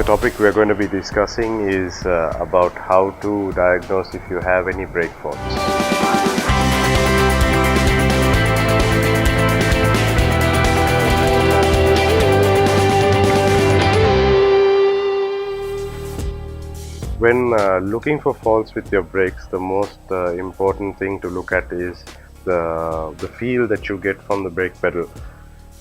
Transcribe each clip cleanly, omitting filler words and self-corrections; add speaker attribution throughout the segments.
Speaker 1: The topic we are going to be discussing is about how to diagnose if you have any brake faults. When looking for faults with your brakes, the most important thing to look at is the feel that you get from the brake pedal.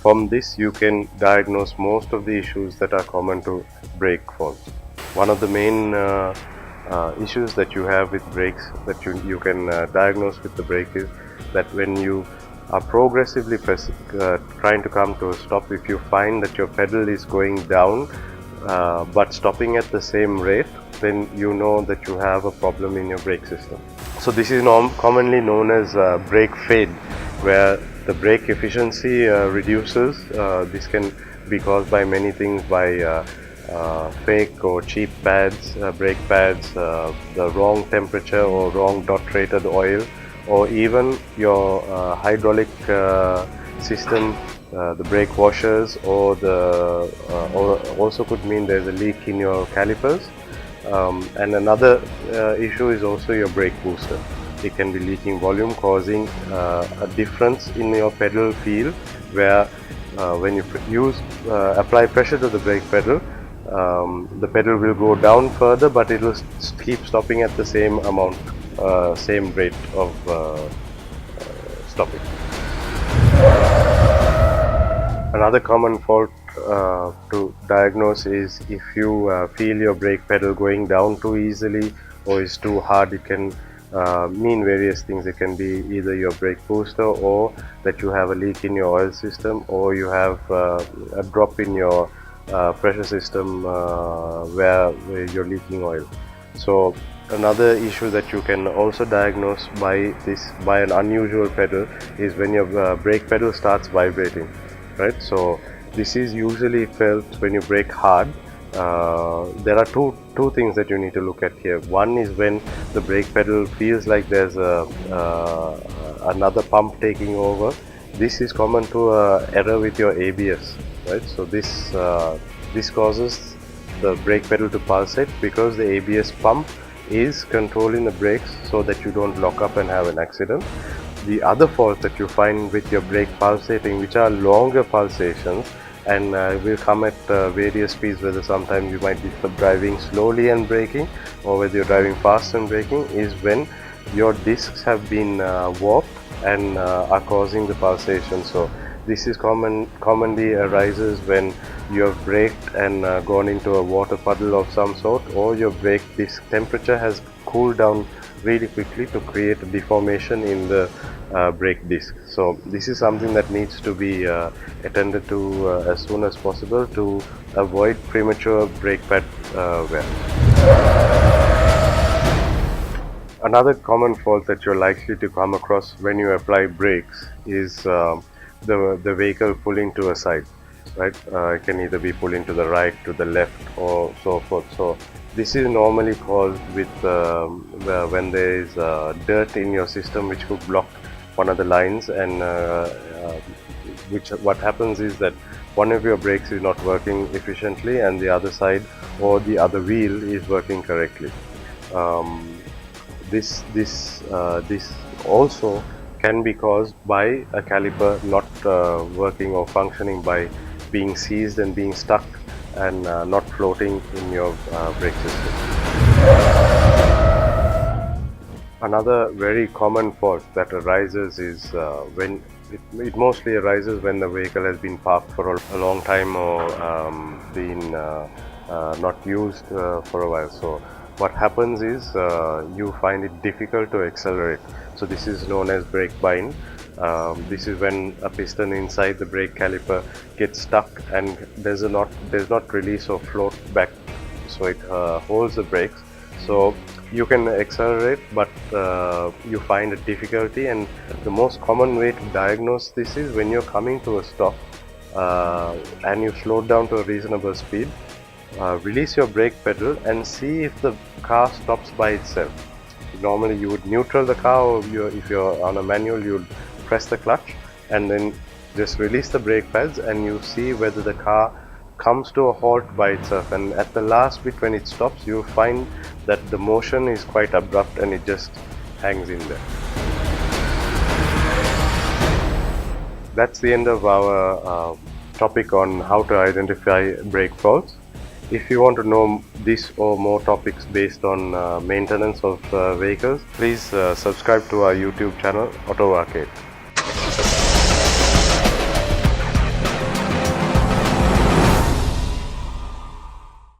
Speaker 1: From this, you can diagnose most of the issues that are common to brake faults. One of the main issues that you have with brakes that you can diagnose with the brake is that when you are progressively trying to come to a stop, if you find that your pedal is going down but stopping at the same rate, then you know that you have a problem in your brake system. So this is commonly known as brake fade, where the brake efficiency reduces. This can be caused by many things, by fake or cheap pads, brake pads, the wrong temperature or wrong dot rated oil, or even your hydraulic system, the brake washers, or also could mean there's a leak in your calipers. And another issue is also your brake booster. It can be leaking volume, causing a difference in your pedal feel, where when you apply pressure to the brake pedal, the pedal will go down further, but it will keep stopping at the same amount, same rate of stopping. Another common fault to diagnose is if you feel your brake pedal going down too easily or is too hard. It can mean various things. It can be either your brake booster, or that you have a leak in your oil system, or you have a drop in your pressure system where you're leaking oil. So another issue that you can also diagnose by an unusual pedal is when your brake pedal starts vibrating, right? So this is usually felt when you brake hard. There are two things that you need to look at here. One is when the brake pedal feels like there's another pump taking over. This is common to error with your ABS, right? So this causes the brake pedal to pulsate because the ABS pump is controlling the brakes so that you don't lock up and have an accident. The other fault that you find with your brake pulsating, which are longer pulsations, and will come at various speeds, whether sometimes you might be driving slowly and braking, or whether you're driving fast and braking, is when your discs have been warped and are causing the pulsation. So this is commonly arises when you have braked and gone into a water puddle of some sort, or your brake disc temperature has cooled down really quickly to create a deformation in the brake disc. So this is something that needs to be attended to as soon as possible to avoid premature brake pad wear. Another common fault that you're likely to come across when you apply brakes is the vehicle pulling to a side, right? It can either be pulling to the right, to the left, or so forth. So this is normally caused with when there is dirt in your system which could block one of the lines, and what happens is that one of your brakes is not working efficiently and the other side or the other wheel is working correctly. This also can be caused by a caliper not working or functioning, by being seized and being stuck and not floating in your brake system. Another very common fault that arises is when it mostly arises when the vehicle has been parked for a long time, or been not used for a while. So what happens is you find it difficult to accelerate. So this is known as brake bind. This is when a piston inside the brake caliper gets stuck and there's not release or float back, so it holds the brakes. So you can accelerate, but you find a difficulty, and the most common way to diagnose this is when you're coming to a stop and you slow down to a reasonable speed. Release your brake pedal and see if the car stops by itself. Normally you would neutral the car, or if you're on a manual, you would press the clutch and then just release the brake pads, and you see whether the car comes to a halt by itself, and at the last bit when it stops, you find that the motion is quite abrupt and it just hangs in there. That's the end of our topic on how to identify brake faults. If you want to know this or more topics based on maintenance of vehicles, please subscribe to our YouTube channel, Auto Arcade.